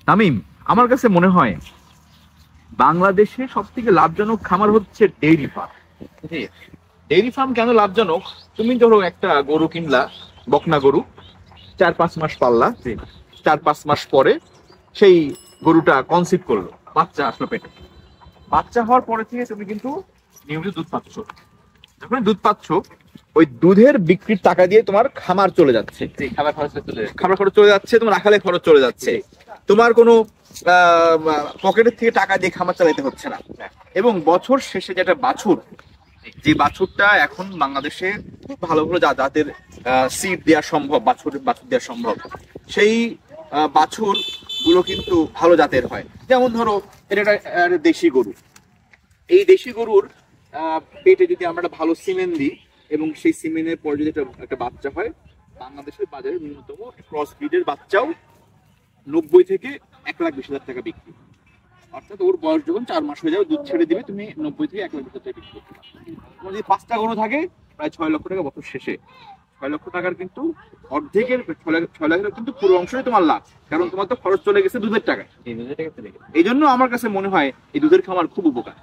তামিম, আমার কাছে মনে হয় বাংলাদেশে সব থেকে লাভজনক খামার হচ্ছে ডেইরি ফার্ম। ডেইরি ফার্ম কেন লাভজনক? তুমি ধরো একটা গরু কিনলা, বকনা গরু, 4-5 মাস পাললা, 4-5 মাস পরে সেই গরুটা কনসিভ করলো, বাচ্চা আসলো পেটে। বাচ্চা হওয়ার পরে থেকে তুমি কিন্তু নিয়মিত দুধ পাচ্ছ। যখন দুধ পাচ্ছ, ওই দুধের বিক্রির টাকা দিয়ে তোমার খামার চলে যাচ্ছে, খাবার খরচ চলে যাচ্ছে, তোমার রাখালে খরচ চলে যাচ্ছে, তোমার কোনো পকেটের থেকে টাকা দিয়ে খামার চালাতে হচ্ছে না। এবং বছর শেষে যেটা বাছুর, যে বাছুরটা এখন বাংলাদেশে খুব ভালো ভালো জাতের সিড দেওয়া সম্ভব, বাছুর দেওয়া সম্ভব, সেই বাছুর গুলো কিন্তু ভালো জাতের হয়। যেমন ধরো এটা একটা দেশি গরু, এই দেশি গরুর পেটে যদি আমরা একটা ভালো সিমেন্ট দিই এবং সেই সিমেন্টের পর যদি একটা বাচ্চা হয়, বাংলাদেশের বাজারে ন্যূনতম ক্রস ব্রিডের বাচ্চাও 90 থেকে 1,20,000 টাকা বিক্রি। অর্থাৎ ওর বয়স যখন 4 মাস হয়ে যাবে, দুধ ছেড়ে দিবে, তুমি 90 থেকে 1,20,000 টাকা বিক্রি করতে পারবে। তোমার যদি 5টা গরু থাকে, প্রায় 6 লক্ষ টাকা বছর শেষে। 6 লক্ষ টাকার কিন্তু অর্ধেকের 6 লাখের কিন্তু পুরো অংশই তোমার লাভ, কারণ তোমার তো খরচ চলে গেছে দুধের টাকায়। এই জন্য আমার কাছে মনে হয় এই দুধের খামার খুব উপকার।